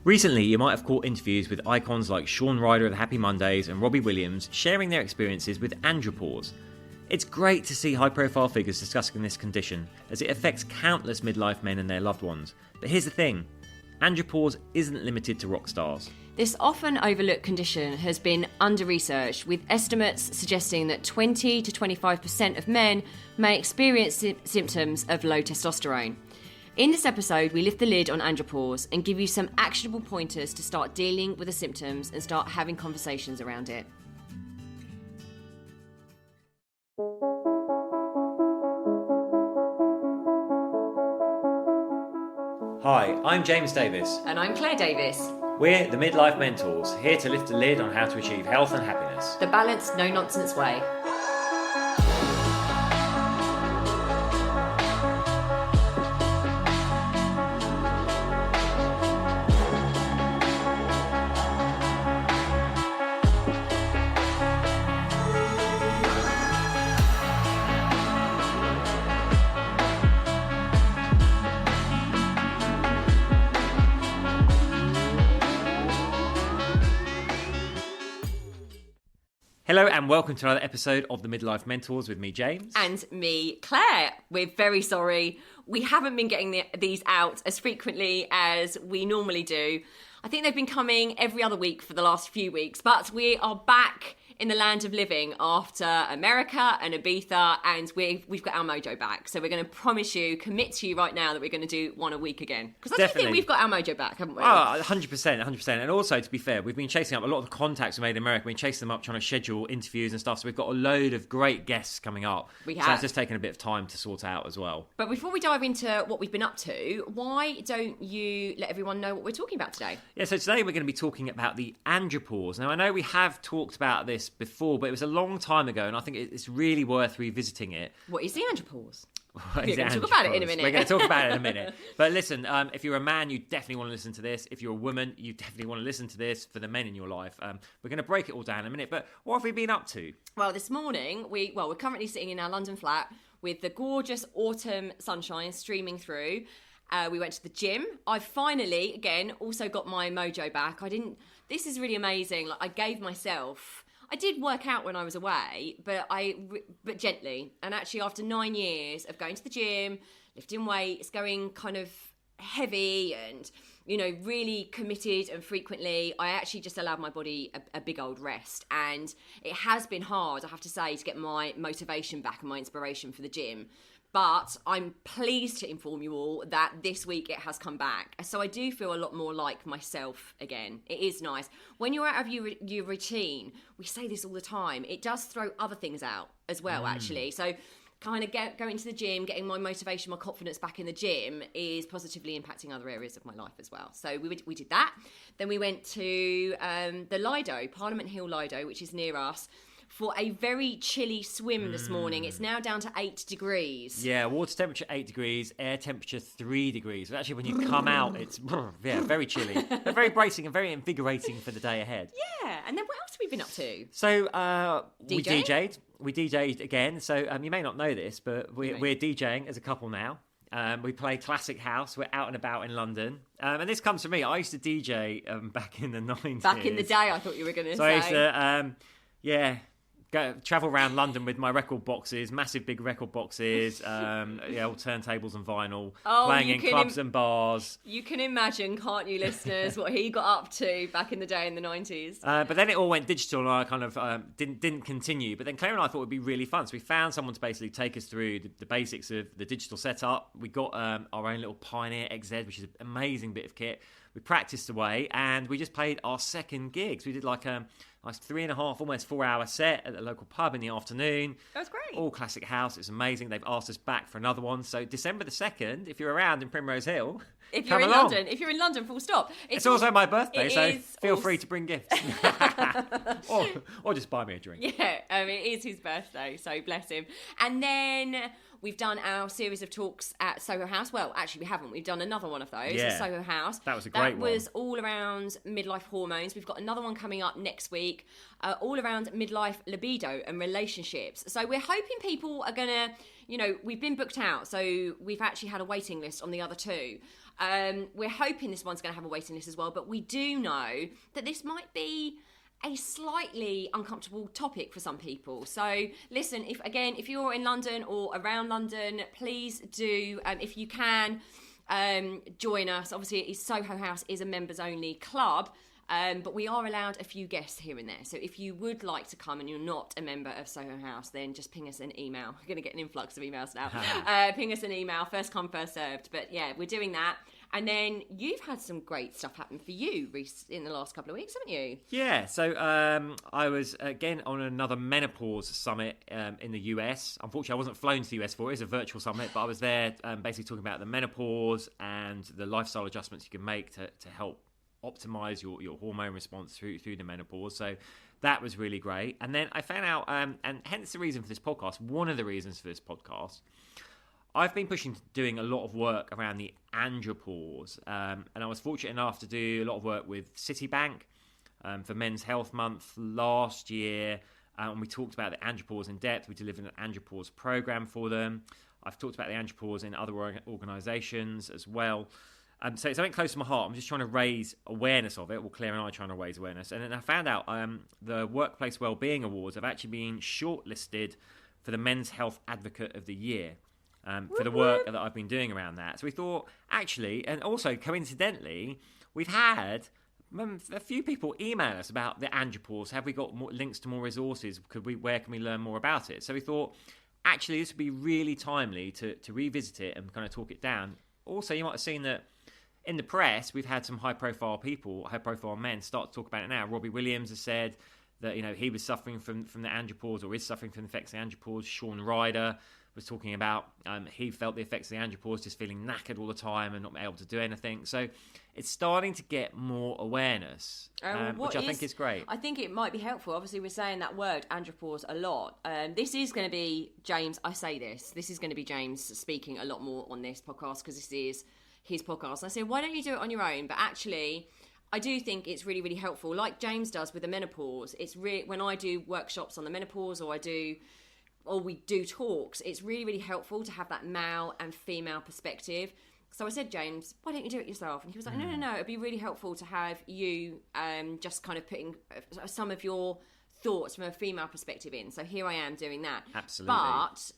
Recently, you might have caught interviews with icons like Shaun Ryder of the Happy Mondays and Robbie Williams sharing their experiences with Andropause. It's great to see high-profile figures discussing this condition, as it affects countless midlife men and their loved ones. But here's the thing, Andropause isn't limited to rock stars. This often overlooked condition has been under-researched, with estimates suggesting that 20 to 25% of men may experience symptoms of low testosterone. In this episode, we lift the lid on andropause and give you some actionable pointers to start dealing with the symptoms and start having conversations around it. Hi, I'm James Davis. And I'm Claire Davis. We're the Midlife Mentors, here to lift the lid on how to achieve health and happiness. The balanced, no-nonsense way. Hello and welcome to another episode of the Midlife Mentors with me, James. And me, Claire. We're very sorry. We haven't been getting these out as frequently as we normally do. I think they've been coming every other week for the last few weeks, but we are back in the land of living after America and Ibiza, and we've got our mojo back. So we're going to commit to you right now that we're going to do one a week again. Because I do think we've got our mojo back, haven't we? Oh, 100%. And also, to be fair, we've been chasing up a lot of the contacts we made in America. We've been chasing them up, trying to schedule interviews and stuff. So we've got a load of great guests coming up. We have. So it's just taken a bit of time to sort out as well. But before we dive into what we've been up to, why don't you let everyone know what we're talking about today? Yeah, so today we're going to be talking about the andropause. Now, I know we have talked about this before, but it was a long time ago, and I think it's really worth revisiting it. What is the andropause? We're going to talk about it in a minute. We're going to talk about it in a minute. But listen, if you're a man, you definitely want to listen to this. If you're a woman, you definitely want to listen to this for the men in your life. We're going to break it all down in a minute. But what have we been up to? Well, this morning, we're currently sitting in our London flat with the gorgeous autumn sunshine streaming through. We went to the gym. I finally, again, also got my mojo back. This is really amazing. I did work out when I was away, but gently. And actually, after 9 years of going to the gym, lifting weights, going kind of heavy and, really committed and frequently, I actually just allowed my body a big old rest. And it has been hard, I have to say, to get my motivation back and my inspiration for the gym. But I'm pleased to inform you all that this week it has come back. So I do feel a lot more like myself again. It is nice. When you're out of your routine, we say this all the time, it does throw other things out as well, actually. So kind of going to the gym, getting my motivation, my confidence back in the gym is positively impacting other areas of my life as well. So we did that. Then we went to the Lido, Parliament Hill Lido, which is near us, for a very chilly swim this morning. It's now down to 8 degrees. Yeah, water temperature 8 degrees, air temperature 3 degrees. So actually, when you come out, it's very chilly. But very bracing and very invigorating for the day ahead. Yeah, and then what else have we been up to? So we DJ'd. We DJ'd again. So you may not know this, but we're DJing as a couple now. We play classic house. We're out and about in London. And this comes from me. I used to DJ back in the 90s. Back in the day, I thought you were going to say. So I used to, travel around London with my record boxes, massive big record boxes, all turntables and vinyl, playing in clubs and bars. You can imagine, can't you, listeners, what he got up to back in the day in the 90s. But then it all went digital, and I kind of didn't continue. But then Claire and I thought it would be really fun, so we found someone to basically take us through the basics of the digital setup. We got our own little Pioneer XZ, which is an amazing bit of kit. We practiced away, and we just played our second gigs. We did like a 3.5, almost 4 hour set at the local pub in the afternoon. That was great. All classic house. It was amazing. They've asked us back for another one. So December the 2nd, if you're around in Primrose Hill, if you're in London, full stop. It's also my birthday, so feel free to bring gifts. or just buy me a drink. Yeah, it is his birthday, so bless him. And then We've done our series of talks at Soho House. Well, actually, we haven't. We've done another one of those at Soho House. That was a great one. That was all around midlife hormones. We've got another one coming up next week, all around midlife libido and relationships. So we're hoping people are going to, we've been booked out. So we've actually had a waiting list on the other two. We're hoping this one's going to have a waiting list as well. But we do know that this might be a slightly uncomfortable topic for some people. So listen, if you're in London or around London, please do, if you can, join us. Obviously, Soho House is a members only club, but we are allowed a few guests here and there. So if you would like to come and you're not a member of Soho House, then just ping us an email. We're going to get an influx of emails now. Ping us an email, first come, first served. But yeah, we're doing that. And then you've had some great stuff happen for you, Reece, in the last couple of weeks, haven't you? Yeah, so I was, again, on another menopause summit in the US. Unfortunately, I wasn't flown to the US for it. It's a virtual summit, but I was there basically talking about the menopause and the lifestyle adjustments you can make to help optimize your hormone response through the menopause. So that was really great. And then I found out, and hence the reason for this podcast, one of the reasons for this podcast, I've been doing a lot of work around the andropause, and I was fortunate enough to do a lot of work with Citibank for Men's Health Month last year, and we talked about the andropause in depth. We delivered an andropause program for them. I've talked about the andropause in other organisations as well. So it's something close to my heart. I'm just trying to raise awareness of it. Well, Claire and I are trying to raise awareness. And then I found out the Workplace Wellbeing Awards have actually been shortlisted for the Men's Health Advocate of the Year. For the work that I've been doing around that. So we thought, actually, and also coincidentally, we've had a few people email us about the andropause. Have we got more links to more resources? Where can we learn more about it? So we thought, actually, this would be really timely to revisit it and kind of talk it down. Also, you might have seen that in the press, we've had some high-profile men start to talk about it now. Robbie Williams has said that he was suffering from the andropause, or is suffering from the effects of the andropause. Shaun Ryder was talking about he felt the effects of the andropause, just feeling knackered all the time and not able to do anything. So it's starting to get more awareness, which I think is great. I think it might be helpful. Obviously, we're saying that word andropause a lot. This is going to be James. I say this is going to be James speaking a lot more on this podcast because this is his podcast. And I said, why don't you do it on your own? But actually, I do think it's really, really helpful. Like James does with the menopause. It's when I do workshops on the menopause, or we do talks, it's really, really helpful to have that male and female perspective. So I said, James, why don't you do it yourself? And he was like, no, it'd be really helpful to have you just kind of putting some of your thoughts from a female perspective in. So here I am doing that. Absolutely. But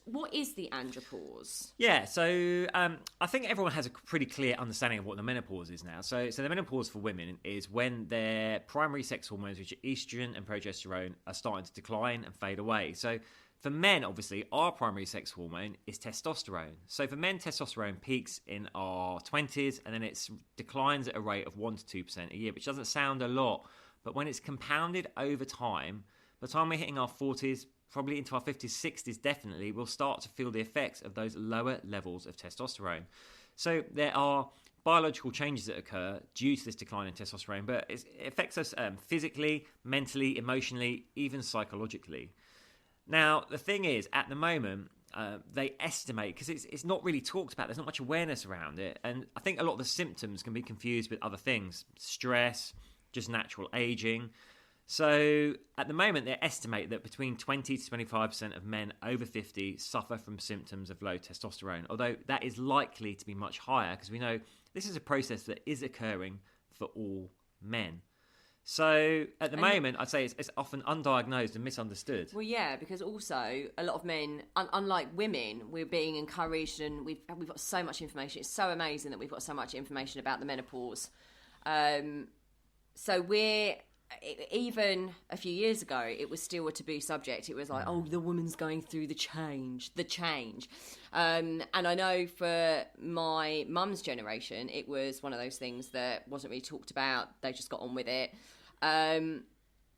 what is the andropause? Yeah, so I think everyone has a pretty clear understanding of what the menopause is now. So the menopause for women is when their primary sex hormones, which are estrogen and progesterone, are starting to decline and fade away. So for men, obviously, our primary sex hormone is testosterone. So for men, testosterone peaks in our 20s, and then it declines at a rate of 1 to 2% a year, which doesn't sound a lot. But when it's compounded over time, by the time we're hitting our 40s, probably into our 50s, 60s definitely, we'll start to feel the effects of those lower levels of testosterone. So there are biological changes that occur due to this decline in testosterone, but it affects us physically, mentally, emotionally, even psychologically. Now, the thing is, at the moment, they estimate, because it's not really talked about, there's not much awareness around it, and I think a lot of the symptoms can be confused with other things, stress, just natural aging. So at the moment, they estimate that between 20 to 25% of men over 50 suffer from symptoms of low testosterone, although that is likely to be much higher because we know this is a process that is occurring for all men. So at the moment, I'd say it's often undiagnosed and misunderstood. Well, yeah, because also a lot of men, unlike women, we're being encouraged, and we've got so much information. It's so amazing that we've got so much information about the menopause. So even a few years ago, it was still a taboo subject. It was like, oh, the woman's going through the change. And I know for my mum's generation, it was one of those things that wasn't really talked about. They just got on with it.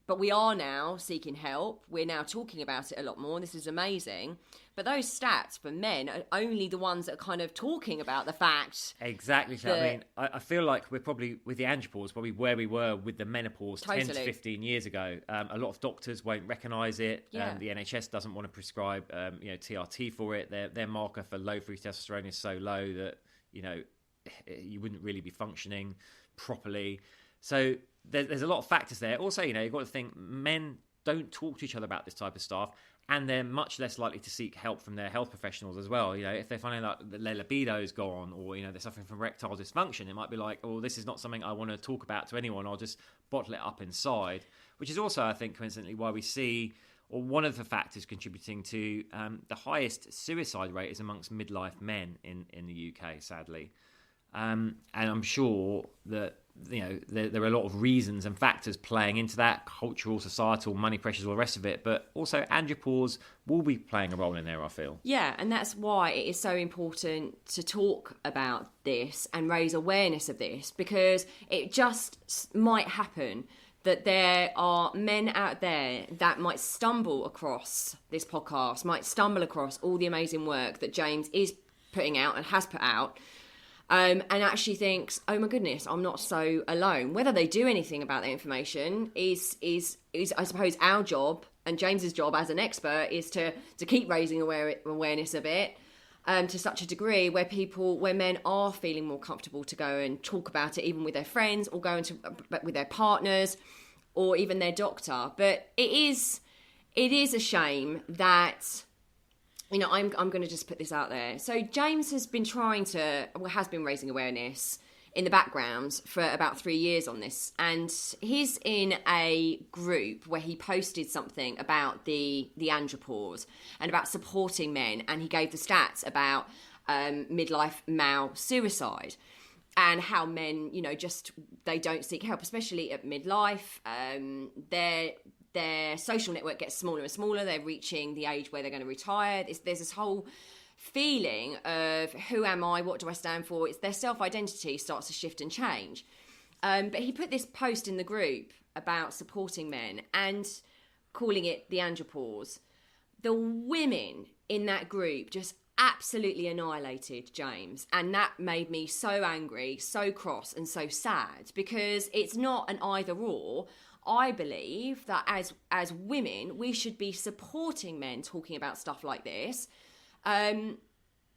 But we are now seeking help. We're now talking about it a lot more. This is amazing. But those stats for men are only the ones that are kind of talking about the fact. Exactly. So, I mean, I feel like we're probably, with the andropause, probably where we were with the menopause 10 to 15 years ago. A lot of doctors won't recognise it. Yeah. The NHS doesn't want to prescribe, TRT for it. Their marker for low free testosterone is so low that, you wouldn't really be functioning properly. So there's a lot of factors there. Also, you've got to think men don't talk to each other about this type of stuff, and they're much less likely to seek help from their health professionals as well. If they're finding that their libido's gone, or they're suffering from erectile dysfunction, it might be like, oh, this is not something I want to talk about to anyone. I'll just bottle it up inside. Which is also, I think, coincidentally, why we see, or one of the factors contributing to the highest suicide rate is amongst midlife men in the UK, sadly. And I'm sure that there are a lot of reasons and factors playing into that: cultural, societal, money pressures, all the rest of it. But also andropause will be playing a role in there, I feel. Yeah, and that's why it is so important to talk about this and raise awareness of this, because it just might happen that there are men out there that might stumble across this podcast, might stumble across all the amazing work that James is putting out and has put out, and actually thinks, oh my goodness, I'm not so alone. Whether they do anything about that information is I suppose our job, and James's job as an expert, is to keep raising awareness of it to such a degree where men are feeling more comfortable to go and talk about it, even with their friends, or go into with their partners, or even their doctor. But it is a shame that. I'm going to just put this out there. So James has been has been raising awareness in the background for about 3 years on this. And he's in a group where he posted something about the andropause and about supporting men. And he gave the stats about midlife male suicide and how men, they don't seek help, especially at midlife. Their social network gets smaller and smaller. They're reaching the age where they're going to retire. There's this whole feeling of who am I? What do I stand for? It's their self-identity starts to shift and change. But he put this post in the group about supporting men and calling it the andropause. The women in that group just absolutely annihilated James, and that made me so angry, so cross, and so sad, because it's not an either or. I believe that as women, we should be supporting men talking about stuff like this,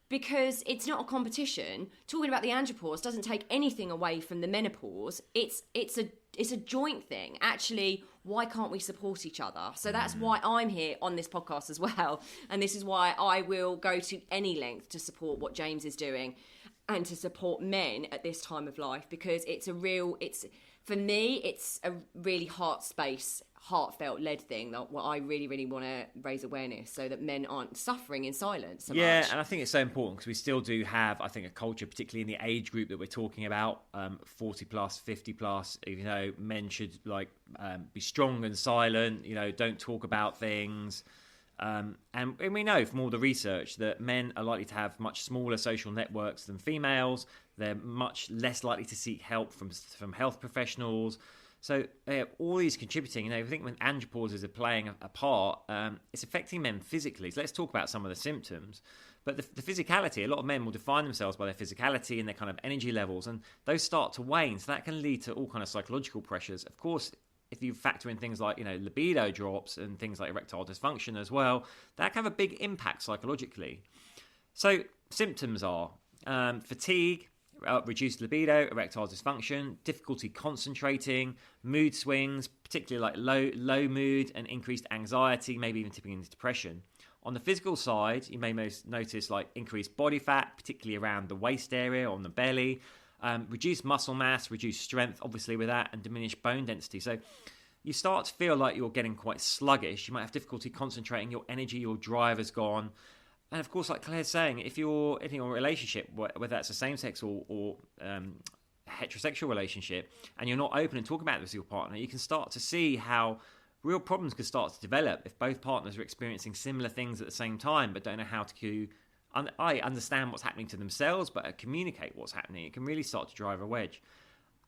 because it's not a competition. Talking about the andropause doesn't take anything away from the menopause. It's a joint thing. Actually, why can't we support each other? So that's why I'm here on this podcast as well, and this is why I will go to any length to support what James is doing and to support men at this time of life, because for me, it's a really heartfelt led thing that I really, really want to raise awareness so that men aren't suffering in silence so much. And I think it's so important because we still do have, I think, a culture, particularly in the age group that we're talking about, 40 plus, 50 plus, men should be strong and silent, don't talk about things. And we know from all the research that men are likely to have much smaller social networks than females. They're much less likely to seek help from health professionals. So all these contributing, I think when andropauses are playing a part, it's affecting men physically. So let's talk about some of the symptoms. But the physicality, a lot of men will define themselves by their physicality and their kind of energy levels, and those start to wane. So that can lead to all kind of psychological pressures. Of course, if you factor in things like, libido drops and things like erectile dysfunction as well, that can have a big impact psychologically. So symptoms are fatigue, reduced libido, erectile dysfunction, difficulty concentrating, mood swings, particularly like low mood and increased anxiety, maybe even tipping into depression. On the physical side, you may most notice increased body fat, particularly around the waist area, on the belly, reduced muscle mass, reduced strength, obviously with that, and diminished bone density. So you start to feel like you're getting quite sluggish. You might have difficulty concentrating, your energy, your drive is gone. And of course, like Claire's saying, if you're in a relationship, whether that's a same-sex or heterosexual relationship, and you're not open and talking about this with your partner, you can start to see how real problems could start to develop if both partners are experiencing similar things at the same time, but don't know how to understand what's happening to themselves, but communicate what's happening. It can really start to drive a wedge.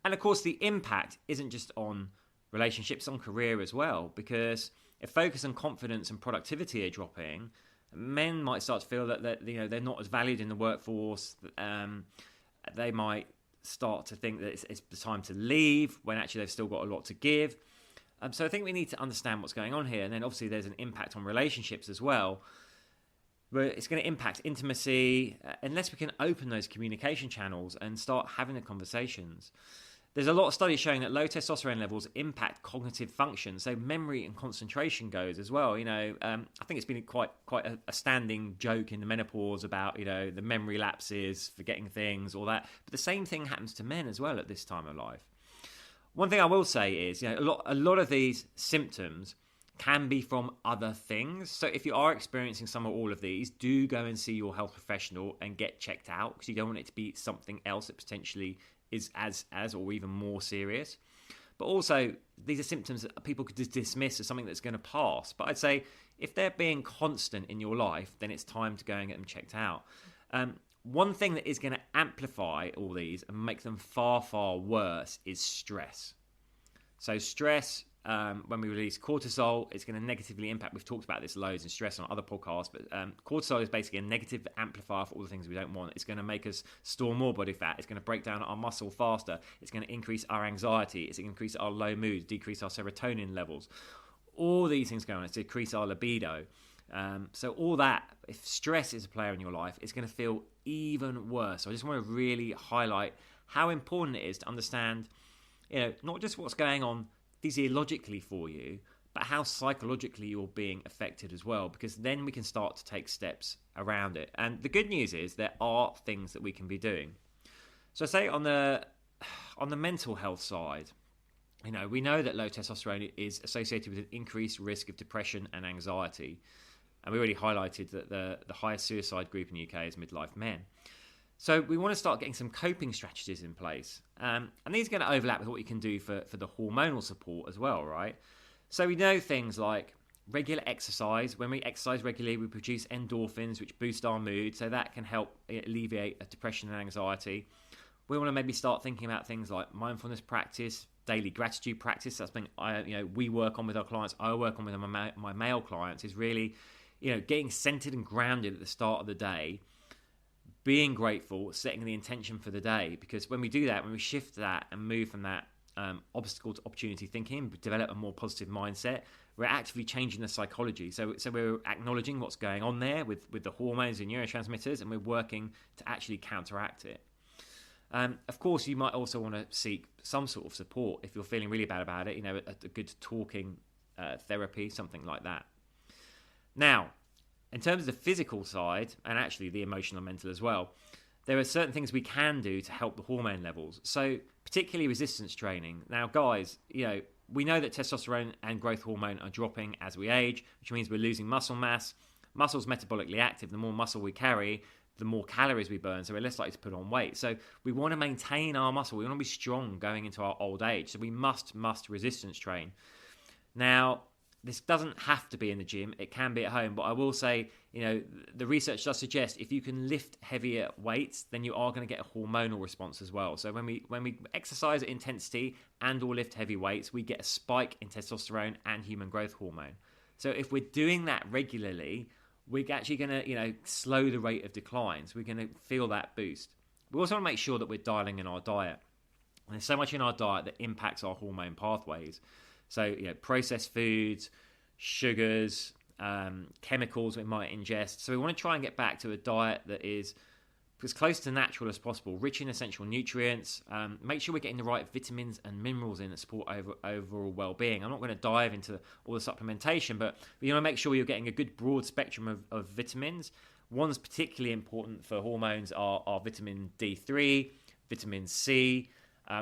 And of course, the impact isn't just on relationships, on career as well, because if focus on confidence and productivity are dropping, men might start to feel that they're not as valued in the workforce. They might start to think that it's the time to leave when actually they've still got a lot to give. So I think we need to understand what's going on here. And then obviously there's an impact on relationships as well, where it's going to impact intimacy unless we can open those communication channels and start having the conversations. There's a lot of studies showing that low testosterone levels impact cognitive function, so memory and concentration goes as well. I think it's been quite a standing joke in the menopause about the memory lapses, forgetting things, all that. But the same thing happens to men as well at this time of life. One thing I will say is, a lot of these symptoms can be from other things. So if you are experiencing some or all of these, do go and see your health professional and get checked out, because you don't want it to be something else that potentially is as or even more serious. But also, these are symptoms that people could just dismiss as something that's going to pass. But I'd say if they're being constant in your life, then it's time to go and get them checked out. One thing that is going to amplify all these and make them far, far worse is stress. So stress, when we release cortisol, it's going to negatively impact. We've talked about this loads in stress on other podcasts, but cortisol is basically a negative amplifier for all the things we don't want. It's going to make us store more body fat. It's going to break down our muscle faster. It's going to increase our anxiety. It's going to increase our low mood, decrease our serotonin levels. All these things going on. It's decrease our libido. So all that, if stress is a player in your life, it's going to feel even worse. So I just want to really highlight how important it is to understand, not just what's going on physiologically for you, but how psychologically you're being affected as well, because then we can start to take steps around it. And the good news is there are things that we can be doing. So say on the mental health side, we know that low testosterone is associated with an increased risk of depression and anxiety. And we already highlighted that the highest suicide group in the UK is midlife men. So we want to start getting some coping strategies in place. And these are going to overlap with what you can do for the hormonal support as well, right? So we know things like regular exercise. When we exercise regularly, we produce endorphins, which boost our mood. So that can help alleviate depression and anxiety. We want to maybe start thinking about things like mindfulness practice, daily gratitude practice. That's something we work on with our clients. I work on with my male clients, is really getting centered and grounded at the start of the day, being grateful, setting the intention for the day. Because when we do that, when we shift that and move from that obstacle to opportunity thinking, develop a more positive mindset, we're actively changing the psychology. So we're acknowledging what's going on there with the hormones and neurotransmitters, and we're working to actually counteract it. Of course, you might also want to seek some sort of support if you're feeling really bad about it, a good talking therapy, something like that. Now, in terms of the physical side, and actually the emotional and mental as well, there are certain things we can do to help the hormone levels. So particularly resistance training. Now, guys, we know that testosterone and growth hormone are dropping as we age, which means we're losing muscle mass. Muscle's metabolically active. The more muscle we carry, the more calories we burn, so we're less likely to put on weight. So we want to maintain our muscle. We want to be strong going into our old age. So we must resistance train. Now, this doesn't have to be in the gym. It can be at home. But I will say, the research does suggest if you can lift heavier weights, then you are going to get a hormonal response as well. So when we exercise at intensity and or lift heavy weights, we get a spike in testosterone and human growth hormone. So if we're doing that regularly, we're actually going to, slow the rate of decline. So we're going to feel that boost. We also want to make sure that we're dialing in our diet. And there's so much in our diet that impacts our hormone pathways. So, processed foods, sugars, chemicals we might ingest. So we want to try and get back to a diet that is as close to natural as possible, rich in essential nutrients. Make sure we're getting the right vitamins and minerals in that support overall well-being. I'm not going to dive into all the supplementation, but you want to make sure you're getting a good broad spectrum of vitamins. Ones particularly important for hormones are vitamin D3, vitamin C.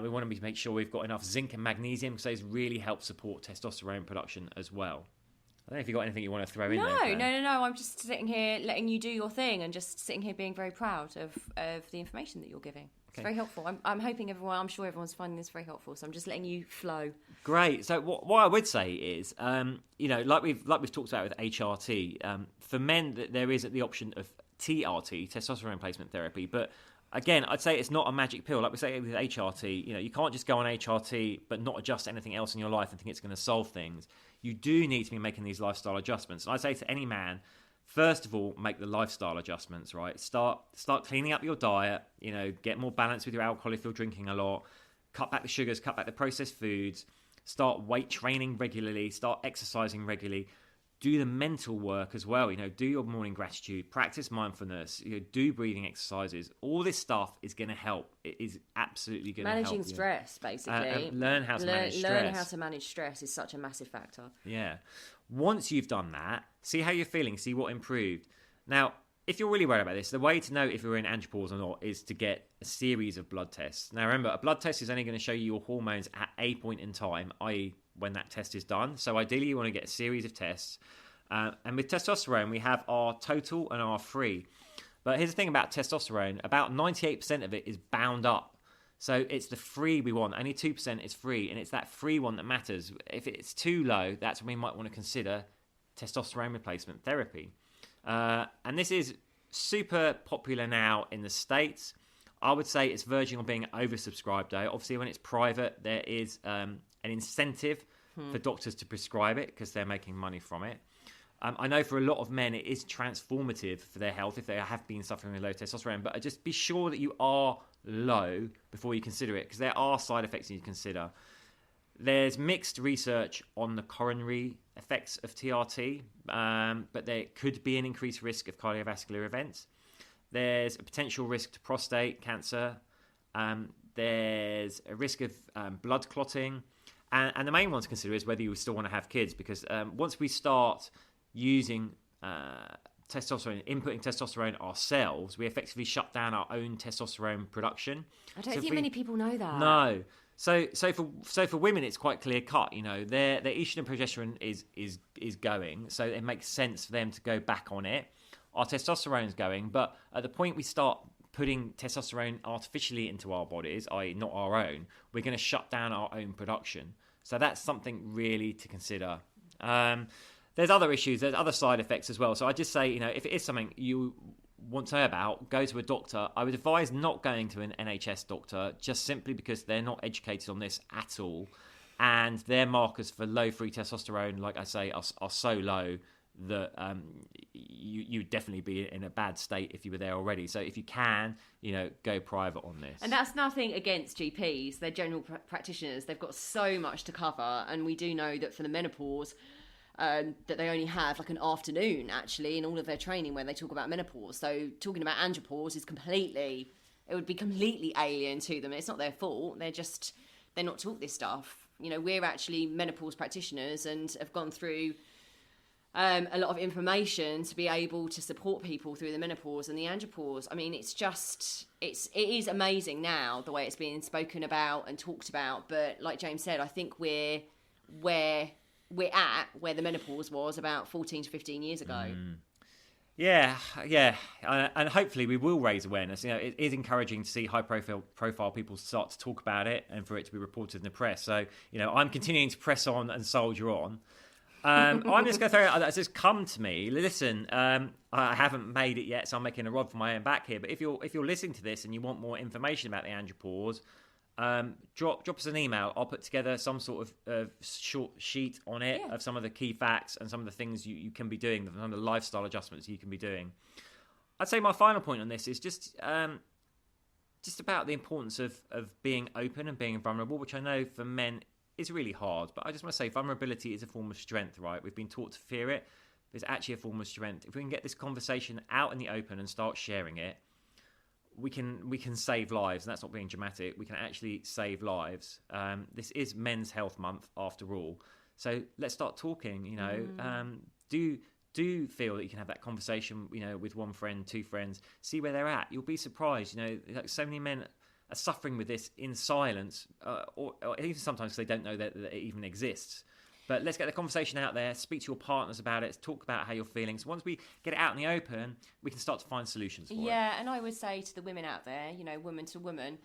We want to make sure we've got enough zinc and magnesium, because those really help support testosterone production as well. I don't know if you've got anything you want to throw in there. No. I'm just sitting here letting you do your thing and just sitting here being very proud of the information that you're giving. It's very helpful. I'm hoping I'm sure everyone's finding this very helpful, so I'm just letting you flow. Great. So what I would say is, like we've talked about with HRT, for men there is the option of TRT, testosterone replacement therapy, but Again, I'd say it's not a magic pill. Like we say with HRT, you can't just go on HRT but not adjust anything else in your life and think it's going to solve things. You do need to be making these lifestyle adjustments. And I'd say to any man, first of all, make the lifestyle adjustments, right? Start cleaning up your diet, get more balance with your alcohol if you're drinking a lot, cut back the sugars, cut back the processed foods, start weight training regularly, start exercising regularly. Do the mental work as well. Do your morning gratitude, practice mindfulness, do breathing exercises. All this stuff is going to help. It is absolutely going to help. Managing stress, basically. Learn how to manage stress. Learn how to manage stress is such a massive factor. Yeah. Once you've done that, see how you're feeling, see what improved. Now, if you're really worried about this, the way to know if you're in andropause or not is to get a series of blood tests. Now, remember, a blood test is only going to show you your hormones at a point in time, i.e. when that test is done. So ideally, you want to get a series of tests. And with testosterone, we have our total and our free. But here's the thing about testosterone. About 98% of it is bound up. So it's the free we want. Only 2% is free. And it's that free one that matters. If it's too low, that's when we might want to consider testosterone replacement therapy. And this is super popular now in the States. I would say it's verging on being oversubscribed, though. Obviously, when it's private, there is an incentive for doctors to prescribe it because they're making money from it. I know for a lot of men, it is transformative for their health if they have been suffering with low testosterone. But just be sure that you are low before you consider it, because there are side effects you need to consider. There's mixed research on the coronary effects of TRT, but there could be an increased risk of cardiovascular events. There's a potential risk to prostate cancer. There's a risk of blood clotting. And the main one to consider is whether you still want to have kids, because once we start using testosterone, inputting testosterone ourselves, we effectively shut down our own testosterone production. I don't think many people know that. No. So for women, it's quite clear cut. Their estrogen and progesterone is going, so it makes sense for them to go back on it. Our testosterone is going, but at the point we start putting testosterone artificially into our bodies, i.e. not our own, we're going to shut down our own production. So that's something really to consider. There's other issues, there's other side effects as well. So I just say, if it is something you want to know about, go to a doctor. I would advise not going to an NHS doctor, just simply because they're not educated on this at all. And their markers for low free testosterone, like I say, are so low that you would definitely be in a bad state if you were there already. So if you can, go private on this. And that's nothing against GPs. They're general practitioners. They've got so much to cover. And we do know that for the menopause, that they only have like an afternoon actually in all of their training when they talk about menopause. So talking about andropause it would be completely alien to them. It's not their fault. They're not taught this stuff. We're actually menopause practitioners and have gone through a lot of information to be able to support people through the menopause and the andropause. I mean, it is amazing now the way it's being spoken about and talked about. But like James said, I think we're at where the menopause was about 14 to 15 years ago. Yeah. And hopefully we will raise awareness. It is encouraging to see high profile people start to talk about it and for it to be reported in the press. So, I'm continuing to press on and soldier on. I'm just going to throw it. It's just come to me. Listen, I haven't made it yet, so I'm making a rod for my own back here. But if you're listening to this and you want more information about the andropause, drop us an email. I'll put together some sort of short sheet on it of some of the key facts and some of the things you can be doing, some of the lifestyle adjustments you can be doing. I'd say my final point on this is just about the importance of being open and being vulnerable, which I know for men is really hard. But I just want to say vulnerability is a form of strength, right? We've been taught to fear it. It's actually a form of strength. If we can get this conversation out in the open and start sharing it, we can save lives, and that's not being dramatic. We can actually save lives. This is Men's Health Month after all, so let's start talking. Do feel that you can have that conversation, with one friend, two friends, see where they're at. You'll be surprised. Like so many men are suffering with this in silence, or even sometimes they don't know that it even exists. But let's get the conversation out there, speak to your partners about it, talk about how you're feeling. So once we get it out in the open, we can start to find solutions for it. Yeah, and I would say to the women out there, woman to woman,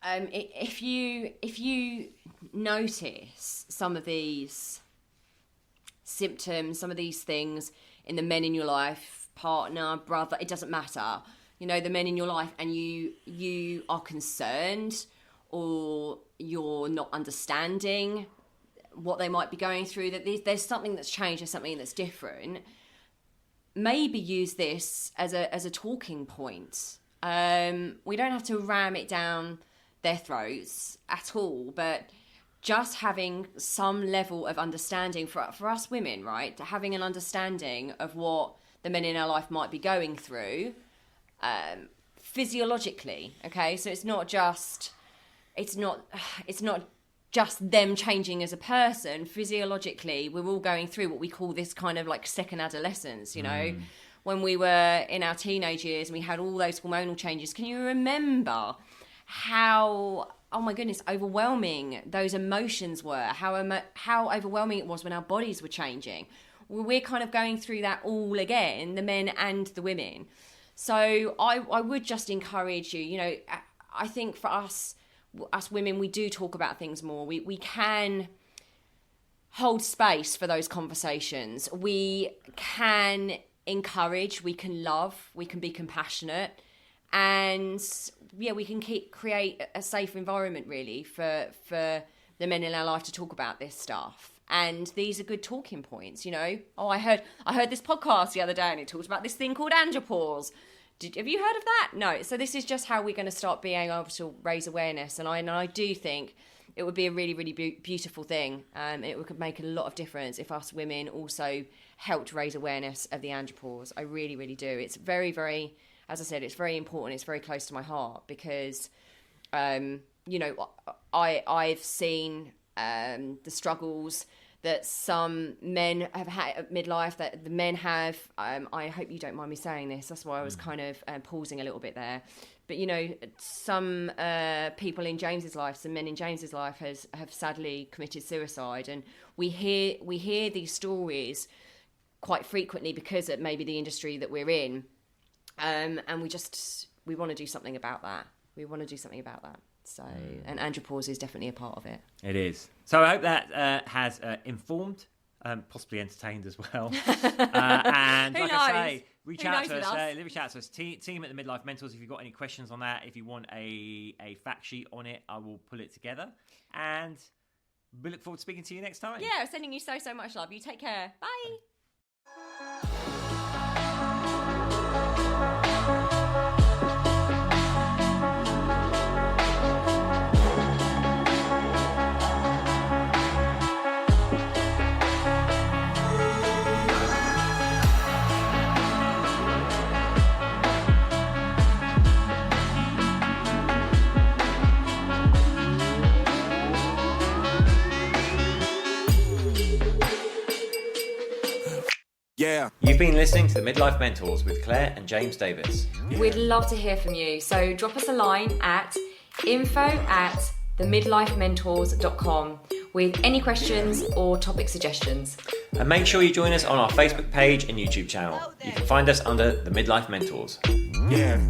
if you notice some of these symptoms, some of these things in the men in your life, partner, brother, it doesn't matter. the men in your life, and you are concerned, or you're not understanding what they might be going through, that there's something that's changed, there's something that's different, maybe use this as a talking point. We don't have to ram it down their throats at all, but just having some level of understanding for us women, right? Having an understanding of what the men in our life might be going through physiologically, okay? So it's not just them changing as a person. Physiologically, we're all going through what we call this kind of like second adolescence, when we were in our teenage years and we had all those hormonal changes. Can you remember how, oh my goodness, overwhelming those emotions were, how overwhelming it was when our bodies were changing? We're kind of going through that all again, the men and the women. So I would just encourage you, I think for us women, we do talk about things more. We can hold space for those conversations. We can encourage, we can love, we can be compassionate, and we can create a safe environment really for the men in our life to talk about this stuff. And these are good talking points, Oh, I heard this podcast the other day and it talked about this thing called Andropause. Have you heard of that? No. So this is just how we're going to start being able to raise awareness. And I do think it would be a really, really beautiful thing. It could make a lot of difference if us women also helped raise awareness of the andropause. I really, really do. It's very, very, as I said, it's very important. It's very close to my heart because, I've seen the struggles that some men have had at midlife, that the men have. I hope you don't mind me saying this. That's why I was kind of pausing a little bit there. But, some people in James's life, some men in James's life have sadly committed suicide. And we hear these stories quite frequently because of maybe the industry that we're in. And we want to do something about that. So, and andropause is definitely a part of it. It is. So I hope that has informed, possibly entertained as well. And like I say, reach out to us. Team at the Midlife Mentors. If you've got any questions on that, if you want a fact sheet on it, I will pull it together. And we look forward to speaking to you next time. Yeah, sending you so much love. You take care. Bye. Yeah. You've been listening to the Midlife Mentors with Claire and James Davis. Yeah. We'd love to hear from you. So drop us a line at info@themidlifementors.com with any questions or topic suggestions. And make sure you join us on our Facebook page and YouTube channel. You can find us under the Midlife Mentors. Yeah.